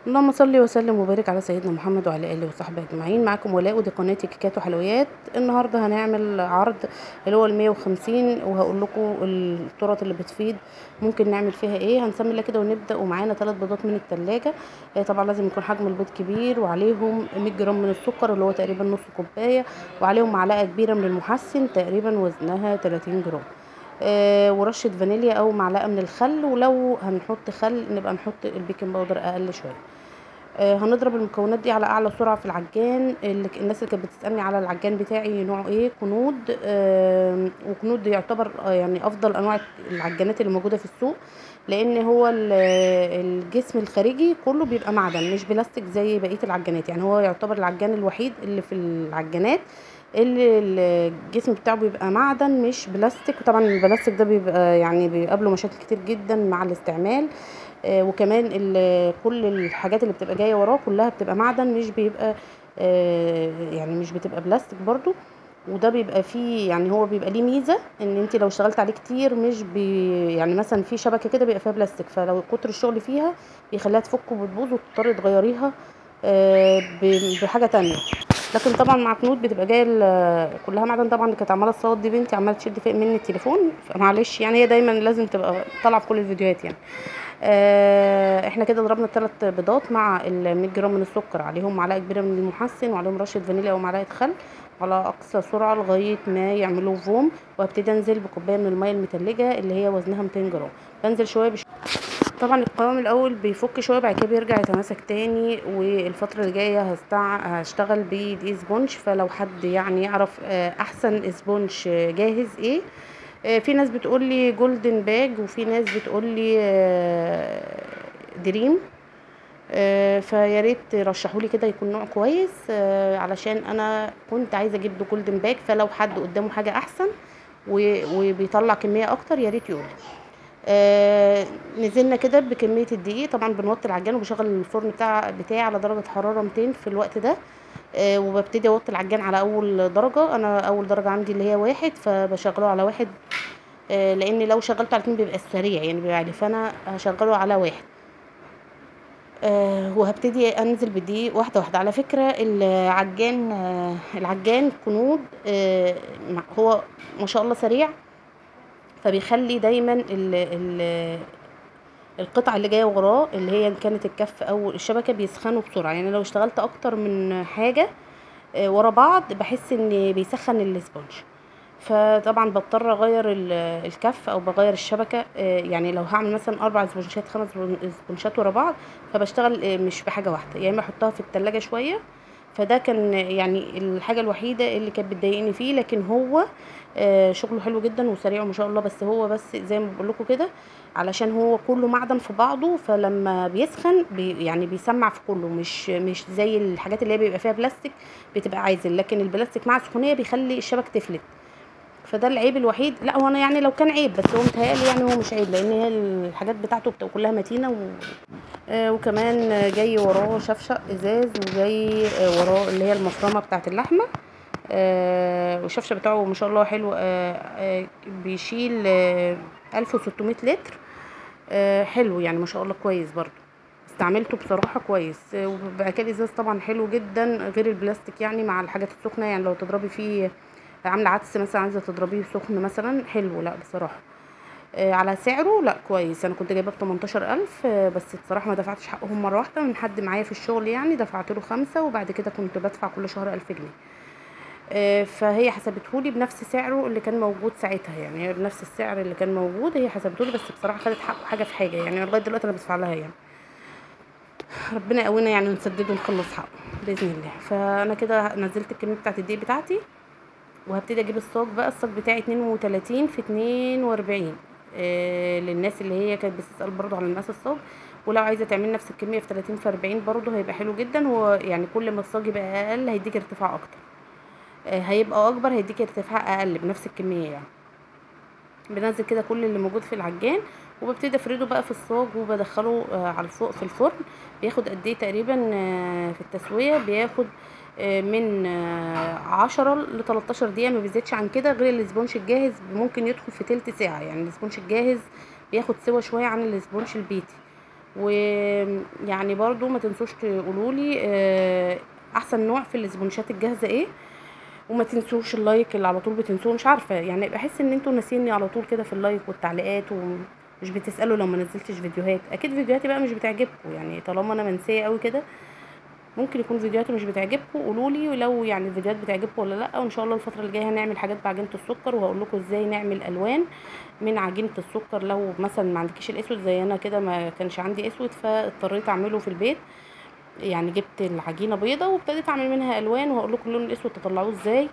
اللهم صل وسلم وبارك على سيدنا محمد وعلى اله وصحبه اجمعين. معاكم ولاء ودي قناه كيكات وحلويات. النهارده هنعمل عرض اللي هو ال150، وهقول لكم التورت اللي بتفيض ممكن نعمل فيها ايه. هنسمي الله كده ونبدا. ومعانا 3 بيضات من التلاجة. طبعا لازم يكون حجم البيض كبير، وعليهم 100 جرام من السكر اللي هو تقريبا نص كوبايه، وعليهم معلقه كبيره من المحسن تقريبا وزنها 30 جرام، ورشه فانيليا او معلقه من الخل. ولو هنحط خل نبقى نحط البيكنج باودر اقل شويه. هنضرب المكونات دي على اعلى سرعه في العجان. الناس اللي كانت بتسالني على العجان بتاعي نوعه ايه، كنود. وكنود يعتبر يعني افضل انواع العجانات اللي موجوده في السوق، لان هو الجسم الخارجي كله بيبقى معدن مش بلاستيك زي بقيه العجانات. يعني هو يعتبر العجان الوحيد اللي في العجانات اللي الجسم بتاعه بيبقى معدن مش بلاستيك. وطبعا البلاستيك ده بيبقى يعني بيقابله مشاكل كتير جدا مع الاستعمال. وكمان كل الحاجات اللي بتبقى جايه وراه كلها بتبقى معدن، مش بيبقى يعني مش بتبقى بلاستيك برضو. وده بيبقى فيه يعني هو بيبقى ليه ميزه ان انت لو اشتغلت عليه كتير مش يعني مثلا في شبكه كده بيبقى فيها بلاستيك، فلو كتر الشغل فيها بيخليها تفك وبتبوظ وتضطري تغيريها بحاجه تانية. لكن طبعا مع كنود بتبقى جايه كلها معدن. طبعا اللي كانت عماله تصوت دي بنتي عماله تشد فوق مني التليفون، فمعلش يعني هي دايما لازم تبقى طالعه في كل الفيديوهات يعني. احنا كده ضربنا ال3 بيضات مع ال100 جرام من السكر، عليهم معلقه كبيره من المحسن، وعليهم رشه فانيليا ومعلقه خل، على اقصى سرعه لغايه ما يعملوا فوم. وابتدي انزل بكوبايه من الميه المتلجه اللي هي وزنها 200 جرام. بنزل شويه طبعا القوام الاول بيفك شويه، بعد كده بيرجع يتماسك تاني. والفتره اللي جايه هشتغل بدقيق سبونج. فلو حد يعني يعرف احسن سبونج جاهز ايه. في ناس بتقول لي جولدن باج، وفي ناس بتقول لي دريم. فيا ريت ترشحوا لي كده يكون نوع كويس، علشان انا كنت عايزه اجيب له جولدن باج. فلو حد قدامه حاجه احسن وبيطلع كميه اكتر يا ريت يقول. نزلنا كده بكميه الدقيق. طبعا بنوطي العجان وبشغل الفرن بتاعي على درجه حراره 200 في الوقت ده. وببتدي اوطي العجان على اول درجه. انا اول درجه عندي اللي هي 1، فبشغله على 1. لان لو شغلته على 2 بيبقى سريع يعني بيبقى عالي، فانا هشغله على 1. وهبتدي انزل بدقيق واحده واحده. على فكره العجان كنود هو ما شاء الله سريع، فبيخلي دايما القطعه اللي جايه وراه اللي هي إن كانت الكف او الشبكه بيسخنوا بسرعه. يعني لو اشتغلت اكتر من حاجه ورا بعض بحس ان بيسخن الاسبونج. فطبعا بضطر اغير الكف او بغير الشبكه. يعني لو هعمل مثلا 4 اسبونشات 5 اسبونشات ورا بعض، فبشتغل مش بحاجه واحده، يا اما احطها في التلاجة شويه. فده كان يعني الحاجه الوحيده اللي كانت بتضايقني فيه. لكن هو شغله حلو جدا وسريع ما شاء الله. بس هو بس زي ما بقول لكم كده، علشان هو كله معدن في بعضه، فلما بيسخن يعني بيسمع في كله، مش زي الحاجات اللي هي بيبقى فيها بلاستيك بتبقى عازل. لكن البلاستيك مع السخونيه بيخلي الشبك تفلت. فده العيب الوحيد. لا هو انا يعني لو كان عيب، بس هو متهيألي يعني هو مش عيب، لان هي الحاجات بتاعته بتبقى كلها متينه وكمان جاي وراه شفشق ازاز، وجاي وراه اللي هي المفرمه بتاعه اللحمه. والشفشق بتاعه ما شاء الله حلو. بيشيل 1600 لتر. حلو يعني ما شاء الله كويس برضو. استعملته بصراحه كويس. وبقى كده ازاز طبعا حلو جدا غير البلاستيك يعني مع الحاجات السخنه. يعني لو تضربي فيه عامله عدس مثلا عايزه تضربيه سخن مثلا حلو. لا بصراحه على سعره لا كويس. انا كنت جايباه ب18000. بس بصراحه ما دفعتش حقهم مره واحده، من حد معايا في الشغل يعني دفعت له 5، وبعد كده كنت بدفع كل شهر 1000 جنيه. فهي حسبتهولي بنفس سعره اللي كان موجود ساعتها. يعني هي بنفس السعر اللي كان موجود هي حسبتهولي. بس بصراحه خدت حقه حاجه في حاجه يعني. لغايه دلوقتي انا بدفع لها يعني. ربنا يقوينا يعني نسدده ونخلص حقه باذن الله. فانا كده نزلت الكميه بتاعت الدقيق بتاعتي، وهبتدي اجيب الصاج. بقى الصاج بتاعي 32 في 42. للناس اللي هي كانت بتسأل برضو على مقاس الصاج. ولو عايزه تعمل نفس الكميه في 30 في 40 برضو هيبقى حلو جدا. هو يعني كل ما الصاج يبقى اقل هيديك ارتفاع اكتر. هيبقى اكبر هيديك ارتفاع اقل بنفس الكميه يعني. بنزل كده كل اللي موجود في العجان، وببتدي افرده بقى في الصاج، وبدخله على فوق في الفرن. بياخد قد ايه تقريبا في التسويه؟ بياخد من 10 ل 13 دقيقه، ما بيزيدش عن كده. غير الاسبونج الجاهز ممكن يدخل في تلت ساعه. يعني الاسبونج الجاهز بياخد سوا شويه عن الاسبونج البيتي. ويعني برضو ما تنسوش تقولولي احسن نوع في الاسبونشات الجاهزه ايه. وما تنسوش اللايك اللي على طول بتنسوه، مش عارفه يعني بحس ان انتوا ناسيني على طول كده في اللايك والتعليقات، ومش بتسالوا لو ما نزلتش فيديوهات. اكيد فيديوهاتي بقى مش بتعجبكم، يعني طالما انا منسيه قوي كده ممكن يكون فيديوهاتي مش بتعجبكم. قولوا لي ولو يعني الفيديوهات بتعجبكم ولا لا. وان شاء الله الفتره اللي جايه هنعمل حاجات بعجينه السكر، وهقول لكم ازاي نعمل الوان من عجينه السكر. لو مثلا ما عندكيش الاسود زي انا كده، ما كانش عندي اسود فاضطريت اعمله في البيت، يعني جبت العجينه بيضه وابتديت اعمل منها الوان، وهقول لكم اللون الاسود تطلعوه ازاي.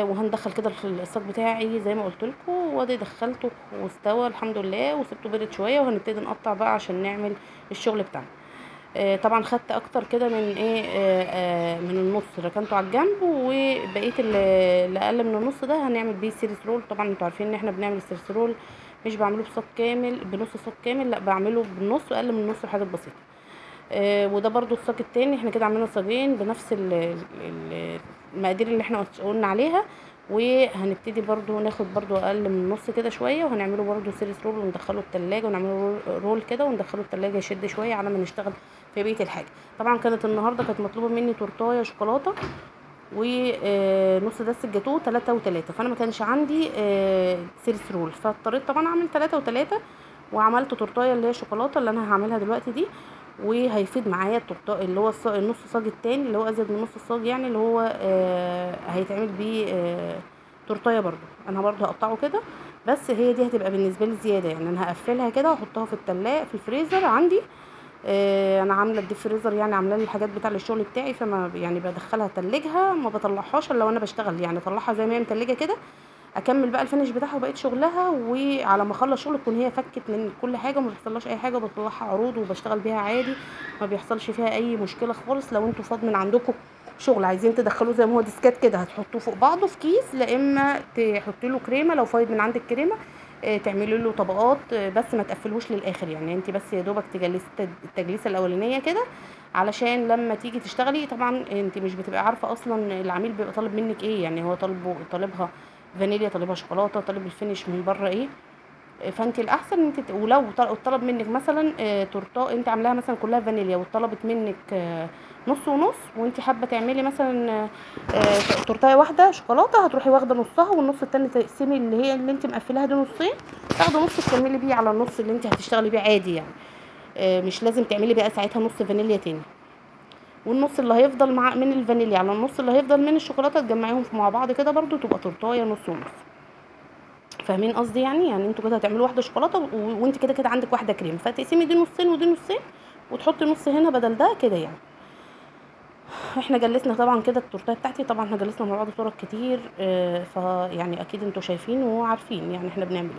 وهندخل كده الصاج بتاعي زي ما قلت لكم، وادي دخلته واستوى الحمد لله، وسبته برد شويه، وهنبتدي نقطع بقى عشان نعمل الشغل بتاعنا. طبعا خدت اكتر كده من ايه من النص ركنته على الجنب، وبقيه اللي اقل من النص ده هنعمل بيه سيريس رول. طبعا انتوا عارفين ان احنا بنعمل السيريس رول مش بعمله بصاج كامل بنص صاج كامل، لا بعمله بالنص واقل من النص بحاجات بسيطه. وده برضو الصاج التاني، احنا كده عملنا صاجين بنفس المقادير اللي احنا قلنا عليها. وهنبتدي برضو ناخد برضو اقل من النص كده شويه، وهنعمله برضو سيريس رول وندخله التلاجة، ونعمله رول كده وندخله التلاجة يشد شويه على ما نشتغل في بقيه الحاجه. طبعا كانت النهارده كانت مطلوبه مني تورتايه شوكولاته ونص دست الجاتوه 3 و3، فانا ما كانش عندي سيريس رول، فاضطريت طبعا اعمل 3 و3، وعملت تورتايه اللي هي شوكولاته اللي انا هعملها دلوقتي دي. وهيفيد معايا التورتايه اللي هو النص صاج التاني اللي هو ازيد من نص الصاج، يعني اللي هو هيتعمل بيه تورتايه برضو. انا برضو هقطعه كده، بس هي دي هتبقى بالنسبه لي زياده، يعني انا هقفلها كده واحطها في التلاجة في الفريزر عندي. انا عامله الديب فريزر، يعني عامله لي الحاجات بتاع الشغل بتاعي، فما يعني بدخلها اتلجها، ما بطلعهاش الا لو انا بشتغل، يعني اطلعها زي ما هي متلجه كده، اكمل بقى الفينش بتاعها وبقيه شغلها، وعلى ما اخلص شغل تكون هي فكت من كل حاجه وما بيحصلهاش اي حاجه، وبطلعها عروض وبشتغل بيها عادي، ما بيحصلش فيها اي مشكله خالص. لو انتوا فاض من عندكم شغل عايزين تدخلوه زي ما هو ديسكات كده، هتحطوه فوق بعضه في كيس، لا اما تحطي له كريمه لو فايض من عندك كريمه، تعملي له طبقات، بس ما تقفلهوش للاخر، يعني انت بس يا دوبك تجلسي التجليسه الاولانيه كده، علشان لما تيجي تشتغلي طبعا انت مش بتبقى عارفه اصلا العميل بيبقى طالب منك ايه، يعني هو طالبها فانيليا، طالبها شوكولاته، طالب الفينش من بره ايه. فانت الاحسن ان انت ولو طلب منك مثلا تورته انت عاملاها مثلا كلها فانيليا، وطلبت منك نص ونص، وانت حابه تعملي مثلا تورتايه واحده شوكولاته، هتروحي واخده نصها والنص التاني تقسمي اللي هي اللي انت مقفلاها دي نصين، تاخدي نص تكملي بيه على النص اللي انت هتشتغلي بيه عادي يعني. مش لازم تعملي بقى ساعتها نص فانيليا تاني، والنص اللي هيفضل مع من الفانيليا على النص اللي هيفضل من الشوكولاته تجمعيهم مع بعض كده برضو تبقى تورتايه نص ونص. فاهمين قصدي؟ يعني انتوا كده هتعملوا واحده شوكولاته وانت كده كده عندك واحده كريم، فتقسمي دي نصين ودي نصين، وتحطي نص هنا بدل ده كده يعني. احنا جلسنا طبعا كده التورتيه بتاعتي، طبعا احنا جلسنا مع بعض طرق كتير، فيعني اكيد انتوا شايفين وعارفين يعني احنا بنعمل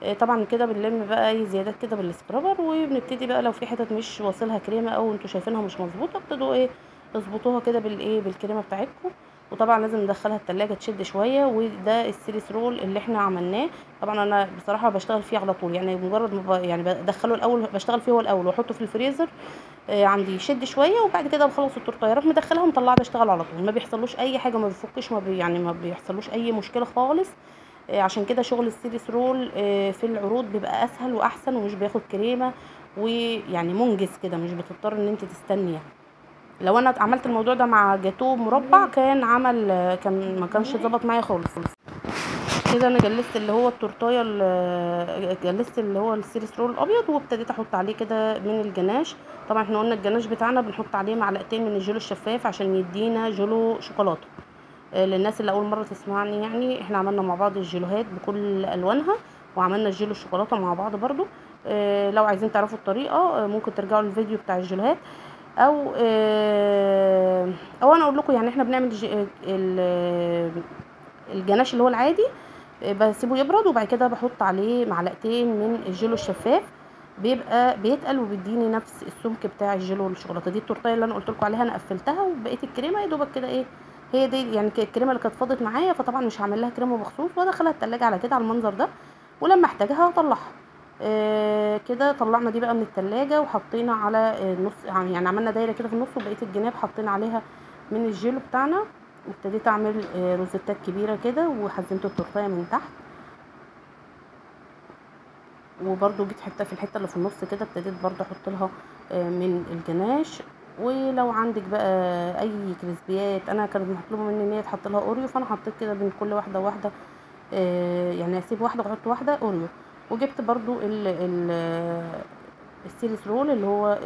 ايه. طبعا كده بنلم بقى اي زيادات كده بالسكرابر، وبنبتدي بقى لو في حتت مش واصلها كريمه او انتوا شايفينها مش مظبوطه، ابتدوا ايه اظبطوها كده بالايه بالكريمه بتاعتكم. وطبعا لازم ندخلها التلاجة تشد شويه. وده السيريس رول اللي احنا عملناه، طبعا انا بصراحه بشتغل فيه على طول، يعني مجرد ما يعني بدخله الاول بشتغل فيه هو الاول واحطه في الفريزر عندي يشد شويه، وبعد كده بخلص التورتيه اروح مدخلها ومطلعه بشتغل على طول، ما بيحصلوش اي حاجه، ما بيفكش، يعني ما بيحصلوش اي مشكله خالص. عشان كده شغل السيريس رول في العروض بيبقى اسهل واحسن ومش بياخد كريمه، ويعني منجز كده مش بتضطر ان انت تستني يعني. لو انا عملت الموضوع ده مع جاتوه مربع كان عمل كان ما كانش ظبط معايا خالص. كده انا جلست اللي هو التورتايه جلست اللي هو السيريس رول الابيض، وابتديت احط عليه كده من الجناش. طبعا احنا قلنا الجناش بتاعنا بنحط عليه معلقتين من الجيلو الشفاف عشان يدينا جيلو شوكولاته. للناس اللي اول مره تسمعني، يعني احنا عملنا مع بعض الجيلوهات بكل الوانها، وعملنا الجيلو الشوكولاته مع بعض برضو. لو عايزين تعرفوا الطريقه ممكن ترجعوا للفيديو بتاع الجيلوهات، او انا اقول لكم يعني احنا بنعمل الجناش اللي هو العادي، بسيبه يبرد وبعد كده بحط عليه معلقتين من الجيلو الشفاف، بيبقى بيتقل وبيديني نفس السمك بتاع الجيلو الشوكولاته. دي التورتيه اللي انا قلت لكم عليها انا قفلتها، وبقيه الكريمه يا دوبك كده ايه هي دي، يعني الكريمه اللي كانت فاضت معايا، فطبعا مش هعمل لها كريمه مخصوص وادخلها التلاجة على كده على المنظر ده، ولما احتاجها هطلعها. كده طلعنا دي بقى من التلاجة وحطينا على النص، يعني عملنا دايره كده في النص، وبقيه الجناب حطينا عليها من الجيلو بتاعنا، وابتديت اعمل روزيتات كبيره كده، وحزمت التورتيه من تحت. وبرده جيت حته في الحته اللي في النص كده ابتديت برده احط لها من الجناش. ولو عندك بقى اي كريسبيات، انا كانت مطلوبه مني ان هي تحط لها اوريو، فانا حطيت كده بين كل واحده وواحده، يعني اسيب واحده واحط واحده اوريو. وجبت برضو السيلس رول اللي هو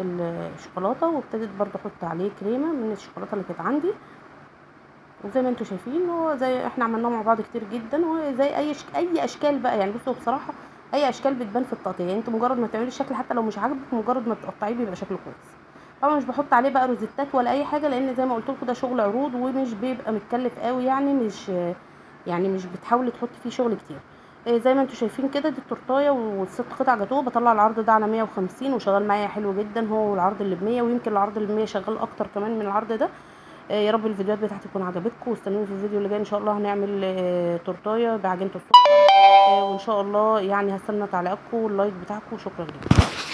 الشوكولاته، وابتديت برضو احط عليه كريمه من الشوكولاته اللي كانت عندي. وزي ما انتم شايفين هو زي احنا عملناه مع بعض كتير جدا، وزي اي اشكال بقى. يعني بصوا بصراحه اي اشكال بتبان في التقطيع، يعني انت مجرد ما تعملي الشكل حتى لو مش عاجبك، مجرد ما تقطعيه بيبقى شكله كويس. طبعا مش بحط عليه بقى روزيتات ولا اي حاجه، لان زي ما قلت لكم ده شغل عروض ومش بيبقى متكلف قوي، يعني مش بتحاولي تحطي فيه شغل كتير. زي ما انتم شايفين كده دي التورتايه والست قطع جاتوه. بطلع العرض ده على 150 وشغال معايا حلو جدا، هو والعرض اللي ب100، ويمكن العرض اللي ب100 شغال اكتر كمان من العرض ده. يا رب الفيديوهات بتاعتي تكون عجبتكم، واستنوني في الفيديو اللي جاي ان شاء الله. هنعمل تورتايه بعجينه السكر، وان شاء الله يعني هستنى تعليقاتكم واللايك بتاعكم. شكرا جدا.